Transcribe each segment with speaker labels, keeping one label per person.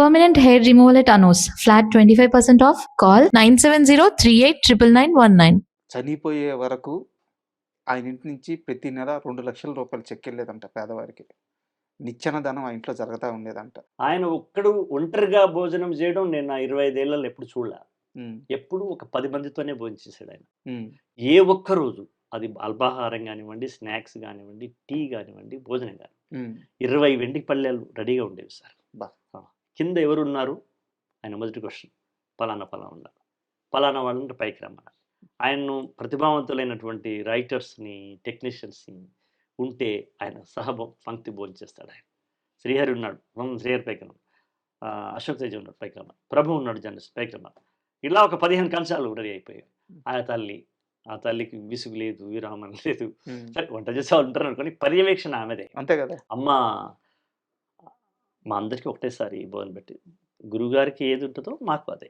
Speaker 1: Permanent hair removal at Anos. Flat 25% off. Call 970-389919.
Speaker 2: చనిపోయే వరకు ఆయన ఇంటి నుంచి ప్రతి నెల 2,00,000 రూపాయలు చెక్ వెళ్ళేదంట పేదవారికి. నిచ్చెన ధనం ఆ ఇంట్లో జరుగుతూ ఉండేదంట.
Speaker 3: ఆయన ఒక్కడు ఒంటరిగా భోజనం చేయడం నేను నా 25 ఏళ్లలో ఎప్పుడు చూడలే. ఎప్పుడు ఒక 10 మందితోనే భోజనం చేశాడు ఆయన. ఏ ఒక్క రోజు అది అల్పాహారం కానివ్వండి, స్నాక్స్ కానివ్వండి, టీ కానివ్వండి, భోజనం కానివ్వండి 20 వెండి పళ్ళెలు రెడీగా ఉండేవి సార్. కింద ఎవరున్నారు? ఆయన మొదటి క్వశ్చన్, పలానా పలానా ఉన్నారు, పలానా వాళ్ళని పైకి రమ్మన్నారు. ఆయన్ను ప్రతిభావంతులైనటువంటి రైటర్స్ని, టెక్నీషియన్స్ని ఉంటే ఆయన పంక్తి భోజనం చేస్తాడు. ఆయన శ్రీహరి ఉన్నాడు, శ్రీహరి పైకి రమ్మ, అశోక్ తేజ ఉన్నాడు పైకి రమ్మ, ప్రభు ఉన్నాడు జర్నలిస్ట్ పైకి రమ్మ. ఇలా ఒక 15 కంచాలు రెడీ అయిపోయాయి. ఆ తల్లికి విసుగు లేదు, విరామం లేదు. సరే వంట చేసే వాళ్ళు ఉంటారు అనుకోని, పర్యవేక్షణ ఆమెదే.
Speaker 2: అంతే కదా.
Speaker 3: అమ్మ మా అందరికీ ఒకటేసారి భోజనం పెట్టి, గురువుగారికి ఏది ఉంటుందో మాకు అదే,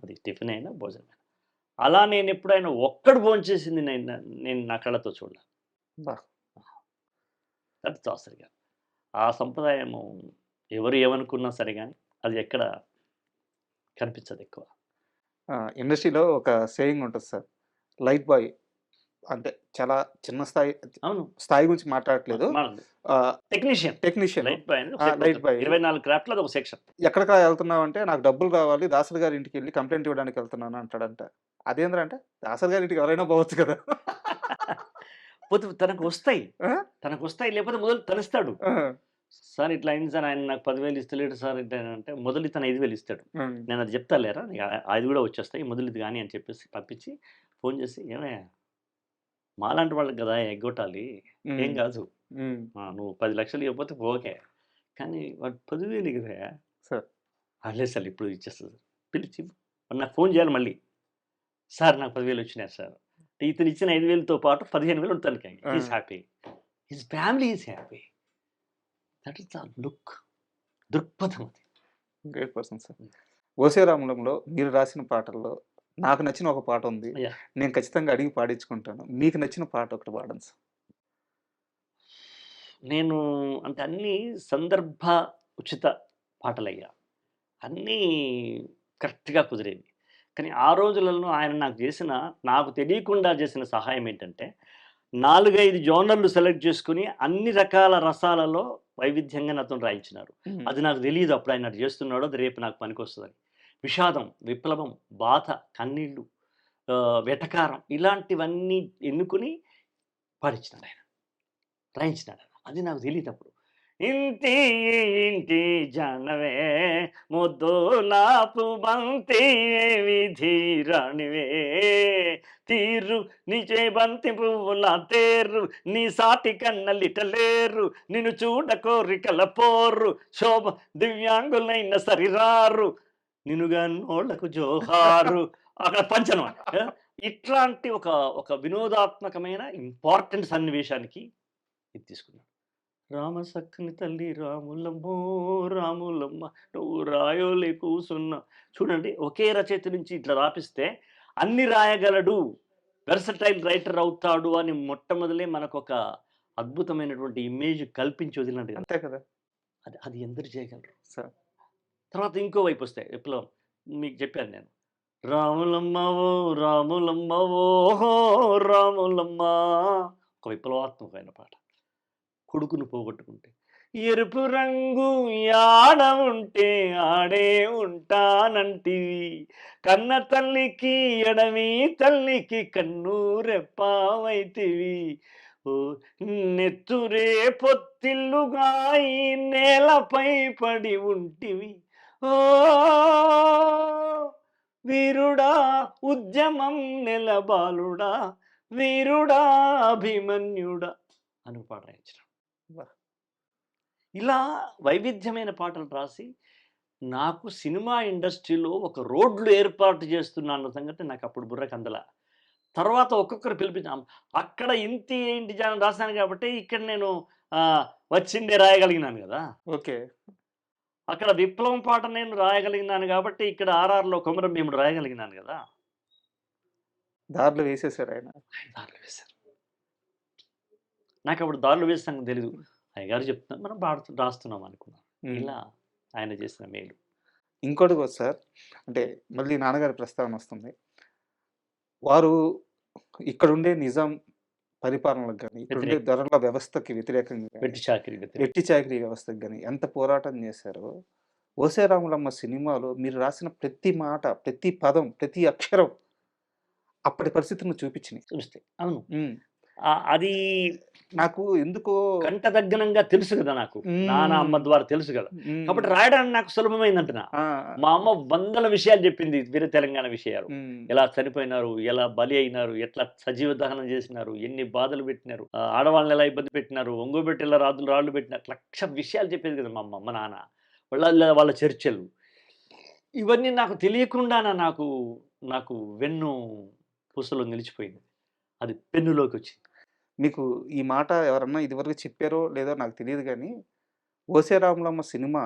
Speaker 3: అది టిఫిన్ అయినా భోజనం అయినా. అలా నేను ఎప్పుడైనా ఒక్కడు భోజనం చేసింది నేను నా కళ్ళతో చూడలే. అది చాసరిగా ఆ సంప్రదాయము ఎవరు ఏమనుకున్నా సరే కానీ అది ఎక్కడ కనిపించదు ఎక్కువ.
Speaker 2: ఇండస్ట్రీలో ఒక సేయింగ్ ఉంటుంది సార్, లైట్ బాయ్ అంటే చాలా చిన్న స్థాయి,
Speaker 3: అవును,
Speaker 2: స్థాయి గురించి మాట్లాడట్లేదు,
Speaker 3: టెక్నీషియన్
Speaker 2: లైట్ బాయ్
Speaker 3: 24 క్రాఫ్ట్లో ఒక సెక్షన్.
Speaker 2: ఎక్కడికి వెళ్తున్నావు అంటే నాకు డబ్బులు కావాలి, దాసరి గారి ఇంటికి వెళ్ళి కంప్లైంట్ ఇవ్వడానికి వెళ్తున్నాను అంటాడంట. అదేంద్రంటే దాసరి గారి ఇంటికి ఎవరైనా పోవచ్చు కదా.
Speaker 3: తనకు వస్తాయి లేకపోతే మొదలు తనిస్తాడు. సార్ ఇట్లా అయింది సార్, ఆయన నాకు 10,000 ఇస్తలేడు సార్ అంటే మొదలు తను 5,000 ఇస్తాడు. నేను అది చెప్తా లేరా, అది కూడా వచ్చేస్తాయి మొదలు ఇది కానీ అని చెప్పేసి పంపించి ఫోన్ చేసి, ఏమయ్యా మాలాంటి వాళ్ళకి కదా ఎగ్గొట్టాలి, ఏం కాదు, నువ్వు 10 లక్షలు ఇవ్వకపోతే ఓకే, కానీ వాడు 10,000 కదా సార్, లేదు సార్ ఇప్పుడు ఇచ్చేస్తుంది, పిలిచి నాకు ఫోన్ చేయాలి మళ్ళీ, సార్ నాకు 10,000 వచ్చినాయి సార్, ఇతను ఇచ్చిన 5,000తో పాటు 15,000 ఉంటుంది. Is happy, his family is happy. That is the look, దృక్పథం. అది
Speaker 2: గ్రేట్ పర్సన్ సార్. ఓసే రాములంలో మీరు రాసిన పాటల్లో నాకు నచ్చిన ఒక పాట ఉంది, నేను ఖచ్చితంగా అడిగి పాడించుకుంటాను. మీకు నచ్చిన పాట ఒకటి పాడండి సార్.
Speaker 3: నేను అంటే అన్నీ సందర్భ ఉచిత పాటలయ్యా, అన్నీ కరెక్ట్గా కుదిరేవి. కానీ ఆ రోజులలో ఆయన నాకు తెలియకుండా చేసిన సహాయం ఏంటంటే, 4-5 జోనర్లు సెలెక్ట్ చేసుకుని అన్ని రకాల రసాలలో వైవిధ్యంగా నాతో రాయించినారు. అది నాకు తెలియదు అప్పుడు ఆయన చేస్తున్నాడో, అది రేపు నాకు పనికొస్తుందని. విషాదం, విప్లవం, బాధ, కన్నీళ్ళు, వెటకారం ఇలాంటివన్నీ ఎన్నుకుని పాడించినాడు ఆయన, రాయించినాడు. అది నాకు తెలియదు అప్పుడు. ఇంటి ఇంటి జనవే ముద్దులాపు బంతి విధి రాణివే, తీరు నిజే బంతి పువ్వుల తేరు, నీ సాటి కన్నలిటలేరు, నిన్ను చూడ కోరికల పోరు, శోభ దివ్యాంగులైన సరిరారు, నిన్నుగా నోళ్లకు జోహారు. అక్కడ పంచనం. ఇట్లాంటి ఒక వినోదాత్మకమైన ఇంపార్టెంట్ సన్నివేశానికి ఇది తీసుకున్నాను. రామ సక్కని తల్లి రాములమ్మో రాములమ్మ, నువ్వు రాయోలే కూసున్నా. చూడండి, ఒకే రచయిత నుంచి ఇట్లా రాపిస్తే అన్ని రాయగలడు, వెర్సటైల్ రైటర్ అవుతాడు అని మొట్టమొదలే మనకు ఒక అద్భుతమైనటువంటి ఇమేజ్ కల్పించి వదిలినట్టు.
Speaker 2: అంతే కదా.
Speaker 3: అది ఎందరు చేయగలరు
Speaker 2: సార్.
Speaker 3: తర్వాత ఇంకో వైపు వస్తాయి విప్లవం. మీకు చెప్పాను నేను, రాములమ్మవో రాములమ్మవో రాములమ్మ, ఒక విప్లవాత్మకమైన పాట. కొడుకును పోగొట్టుకుంటే, ఎరుపు రంగు యాడ ఉంటే ఆడే ఉంటానంటివి, కన్న తల్లికి ఎడమి తల్లికి కన్నూరెప్పావైతివి, ఓ నెత్తురే పొత్తిల్లుగా ఈ నేలపై పడి ఉంటివి, ఓ వీరుడా ఉద్యమం నెలబాలుడా, వీరుడా అభిమన్యుడా అని పాట రాయించిన. ఇలా వైవిధ్యమైన పాటలు రాసి నాకు సినిమా ఇండస్ట్రీలో ఒక రోడ్లు ఏర్పాటు చేస్తున్నా అన్న సంగతి నాకు అప్పుడు బుర్రకు అందల. తర్వాత ఒక్కొక్కరు పిలిపించాం, అక్కడ ఇంటి జనం రాశాను కాబట్టి ఇక్కడ నేను వచ్చిందే రాయగలిగినాను కదా.
Speaker 2: ఓకే.
Speaker 3: అక్కడ విప్లవం పాట నేను రాయగలిగినాను కాబట్టి ఇక్కడ ఆర్ఆర్లో కొమరం భీముడు రాయగలిగినాను కదా.
Speaker 2: దారులు వేసేసారు ఆయన.
Speaker 3: దారులు వేశారు. నాకు అప్పుడు దారులు వేస్తాను తెలీదు. అయ్యగారు చెప్తున్నా మనం రాస్తున్నాం అనుకున్నాను. ఇలా ఆయన చేసిన మేలు.
Speaker 2: ఇంకోటి కూడా సార్, అంటే మళ్ళీ నాన్నగారి ప్రస్తావన వస్తుంది. వారు ఇక్కడుండే నిజాం పరిపాలనలకు గాని, ఇక్కడుండే దొరల వ్యవస్థకి వ్యతిరేకంగా గాని, వెట్టి చాకిరీ వ్యవస్థకి గాని ఎంత పోరాటం చేశారో, ఓసే రాములమ్మ సినిమాలో మీరు రాసిన ప్రతి మాట, ప్రతి పదం, ప్రతి అక్షరం అప్పటి పరిస్థితులను చూపించినాయి.
Speaker 3: చూస్తే అవును.
Speaker 2: హ్మ్.
Speaker 3: అది
Speaker 2: నాకు ఎందుకో
Speaker 3: కంటదగ్గనంగా తెలుసు కదా నాకు. నాన్న అమ్మ ద్వారా తెలుసు కదా.
Speaker 2: హ్మ్.
Speaker 3: కాబట్టి రాయడానికి నాకు సులభమైందంటున్నా.
Speaker 2: ఆ!
Speaker 3: మా అమ్మ వందల విషయాలు చెప్పింది వేరే తెలంగాణ విషయాలు.
Speaker 2: హ్మ్.
Speaker 3: ఎలా చనిపోయినారు, ఎలా బలి అయినారు, ఎట్లా సజీవ దహనం చేసినారు, ఎన్ని బాధలు పెట్టినారు, ఆడవాళ్ళని ఎలా ఇబ్బంది పెట్టినారు, ఒంగోబెట్టి ఎలా రాళ్ళు పెట్టినారు, లక్ష విషయాలు చెప్పేది కదా మా అమ్మ, మా నాన్న. వాళ్ళ చర్చలు ఇవన్నీ నాకు తెలియకుండానే నాకు వెన్ను పూసలో నిలిచిపోయింది. అది పెన్నులోకి వచ్చింది.
Speaker 2: మీకు ఈ మాట ఎవరన్నా ఇదివరకు చెప్పారో లేదో నాకు తెలియదు గానీ, ఓసే రాములమ్మ సినిమా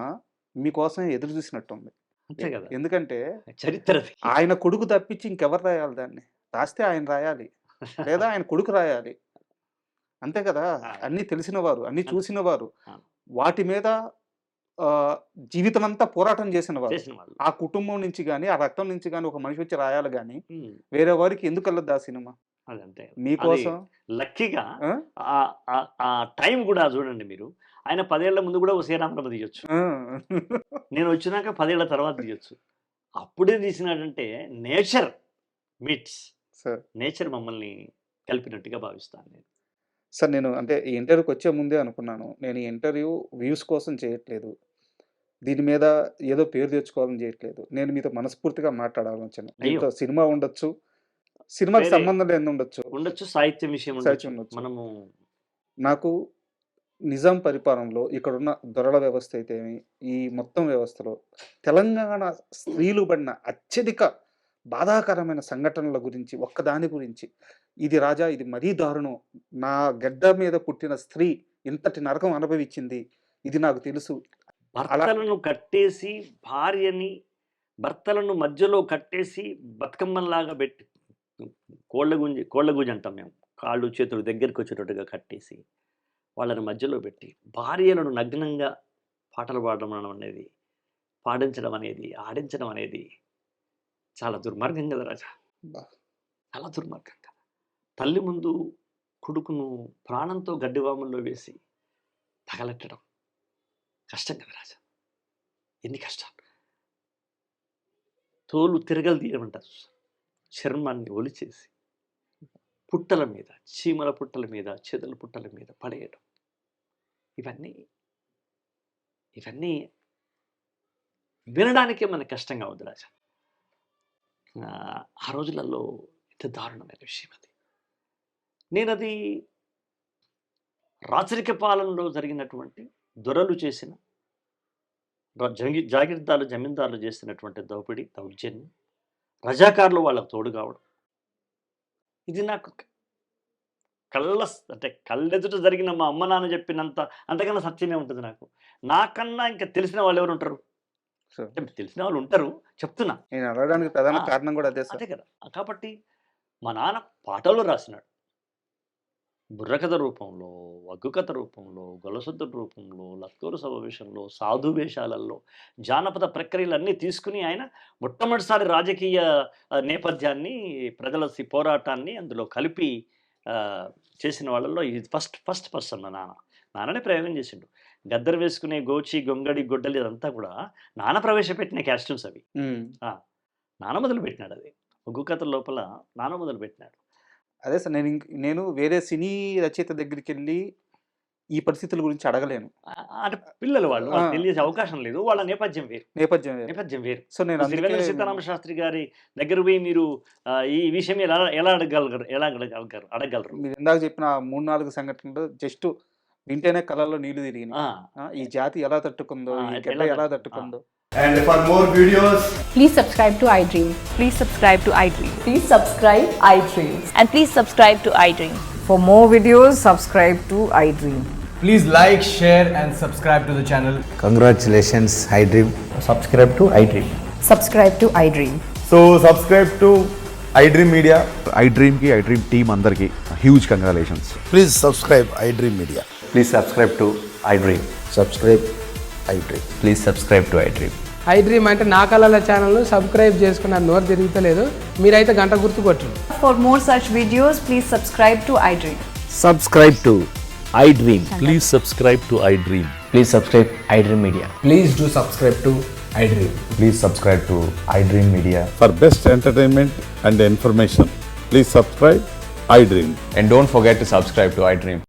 Speaker 2: మీకోసం ఎదురు చూసినట్టుంది.
Speaker 3: అంతే కదా,
Speaker 2: ఎందుకంటే
Speaker 3: చరిత్ర అది.
Speaker 2: ఆయన కొడుకు తప్పించి ఇంకెవరు రాయాలి దాన్ని? రాస్తే ఆయన రాయాలి. లేదా ఆయన కొడుకు రాయాలి. అంతే కదా! అన్నీ తెలిసినవారు, అన్నీ చూసినవారు, వాటి మీద జీవితమంతా పోరాటం చేసినవారు. ఆ కుటుంబం నుంచి గాని, ఆ రక్తం నుంచి గాని ఒక మనిషి వచ్చి రాయాలి గాని, వేరే వారికి ఎందుకు వెళ్ళదు ఆ సినిమా?
Speaker 3: అదంతే.
Speaker 2: మీకోసం
Speaker 3: లక్కీగా ఆ టైం కూడా చూడండి మీరు. ఆయన 10 ఏళ్ల ముందు కూడా ఓ శ్రీరామరామ తీయొచ్చు. నేను వచ్చినాక 10 ఏళ్ల తర్వాత తీయొచ్చు. అప్పుడే తీసినాడంటే నేచర్ మీట్స్
Speaker 2: సార్.
Speaker 3: నేచర్ మమ్మల్ని కలిపినట్టుగా భావిస్తాను నేను.
Speaker 2: సార్, నేను అంటే ఈ ఇంటర్వ్యూకి వచ్చే ముందే అనుకున్నాను, నేను ఈ ఇంటర్వ్యూ వ్యూస్ కోసం చేయట్లేదు, దీని మీద ఏదో పేరు తెచ్చుకోవాలని చేయట్లేదు, నేను మీతో మనస్ఫూర్తిగా మాట్లాడాలని వచ్చాను. దీంతో సినిమా ఉండొచ్చు, సినిమాకి సంబంధం లేని ఉండొచ్చు,
Speaker 3: సాహిత్యం విషయం
Speaker 2: ఉండొచ్చు.
Speaker 3: మనము
Speaker 2: నాకు నిజాం పరిపాలనలో ఇక్కడున్న దొరల వ్యవస్థ అయితేమి, ఈ మొత్తం వ్యవస్థలో తెలంగాణ స్త్రీలు పడిన అత్యధిక బాధాకరమైన సంఘటనల గురించి, ఒక్కదాని గురించి, ఇది రాజా, ఇది మరీ దారుణం, నా గడ్డ మీద పుట్టిన స్త్రీ ఇంతటి నరకం అనుభవించింది, ఇది నాకు తెలుసు.
Speaker 3: భర్తలను కట్టేసి, భర్తలను మధ్యలో కట్టేసి బతుకమ్మలాగా పెట్టి, కోళ్ళగుంజి అంటాం మేము, కాళ్ళు చేతులు దగ్గరికి వచ్చేటట్టుగా కట్టేసి వాళ్ళని మధ్యలో పెట్టి భార్యలను నగ్నంగా పాటలు పాడించడం అనేది, ఆడించడం అనేది చాలా దుర్మార్గం కదా రాజా. చాలా దుర్మార్గం కదా. తల్లి ముందు కొడుకును ప్రాణంతో గడ్డివాముల్లో వేసి తగలెట్టడం కష్టం కదా రాజా. ఎన్ని కష్టాలు. తోలు తిరగలు తీయమంటారు, చర్మాన్ని ఒలిచేసి పుట్టల మీద, చీమల పుట్టల మీద, చెదల పుట్టల మీద పడేయడం, ఇవన్నీ వినడానికే మనకు కష్టంగా ఉంది రాజా. ఆ రోజులలో ఇంత దారుణమైన విషయం అది. నేనది రాచరిక పాలనలో జరిగినటువంటి దొరలు చేసిన, జాగీర్దారులు జమీందారులు చేసినటువంటి దౌపిడి, దౌర్జన్యం, రజాకారులు వాళ్ళకు తోడు కావడం, ఇది నాకు కళ్ళెదుట జరిగిన మా అమ్మ నాన్న చెప్పినంత అంతకన్నా సత్యమే ఉంటుంది. నాకన్నా ఇంకా తెలిసిన వాళ్ళు ఎవరు ఉంటారు? తెలిసిన వాళ్ళు ఉంటారు, చెప్తున్నా.
Speaker 2: నేను అడగడానికి ప్రధాన కారణం కూడా అదే
Speaker 3: కదా. కాబట్టి మా నాన్న పాటలు రాసినాడు, బుర్రకథ రూపంలో, వగ్గుకథ రూపంలో, గొలసొద్దు రూపంలో, లత్తూరు సమావేశంలో, సాధు వేషాలలో, జానపద ప్రక్రియలన్నీ తీసుకుని ఆయన మొట్టమొదటిసారి రాజకీయ నేపథ్యాన్ని, ప్రజల పోరాటాన్ని అందులో కలిపి చేసిన వాళ్ళల్లో ఇది ఫస్ట్ పర్సన్ మా నాన్ననే ప్రయోగం చేసిండు. గద్దరు వేసుకునే గోచి, గొంగడి, గొడ్డలి అదంతా కూడా నాన్న ప్రవేశపెట్టిన క్యాస్ట్యూమ్స్ అవి. నాన్న మొదలు పెట్టినాడు. అది ఒగ్గు కథ లోపల నాన్న మొదలు పెట్టినాడు.
Speaker 2: అదే సార్, నేను వేరే సినీ రచయిత దగ్గరికి వెళ్ళి ఈ పరిస్థితుల గురించి అడగలేను.
Speaker 3: అంటే పిల్లలు వాళ్ళు తెలియజే అవకాశం లేదు, వాళ్ళ నేపథ్యం వేరు. సో నేను శ్రీవేంద్ర సీతారామ శాస్త్రి గారి దగ్గర పోయి మీరు ఈ విషయం ఎలా అడగలరు?
Speaker 2: మీరు ఇందాక చెప్పిన 3-4 సంఘటనలు జస్ట్ వింటేనే కళ్ళల్లో నీళ్లు తిరిగినాయి. ఈ జాతి ఎలా తట్టుకుందో, ఈ గడ్డ ఎలా తట్టుకుందో.
Speaker 4: And for more videos,
Speaker 5: please subscribe to iDream.
Speaker 6: Please subscribe to iDream.
Speaker 5: Please subscribe iDream.
Speaker 6: And please subscribe to iDream.
Speaker 5: For more videos, subscribe to iDream.
Speaker 4: please like, share and subscribe to the channel.
Speaker 7: Congratulations, iDream.
Speaker 4: Subscribe to iDream.
Speaker 5: Subscribe to iDream.
Speaker 4: So subscribe to iDream Media.
Speaker 8: iDream ki iDream team andarki huge congratulations.
Speaker 7: Please subscribe iDream Media.
Speaker 9: Please subscribe to iDream.
Speaker 7: Subscribe iDream.
Speaker 9: Please subscribe to iDream. I dream అంటే నా కళల ఛానల్ను subscribe చేసుకున్న నోరు తిరుగుతలేదు. మీరైతే గంట గుర్తు కొట్టండి.
Speaker 5: For more such videos, please subscribe to iDream.
Speaker 10: Subscribe to iDream. Please subscribe to iDream.
Speaker 11: Please subscribe iDream Media.
Speaker 4: Please do subscribe to iDream.
Speaker 8: Please subscribe to iDream Media.
Speaker 7: For best entertainment and information, please subscribe iDream.
Speaker 4: And don't forget to subscribe to iDream.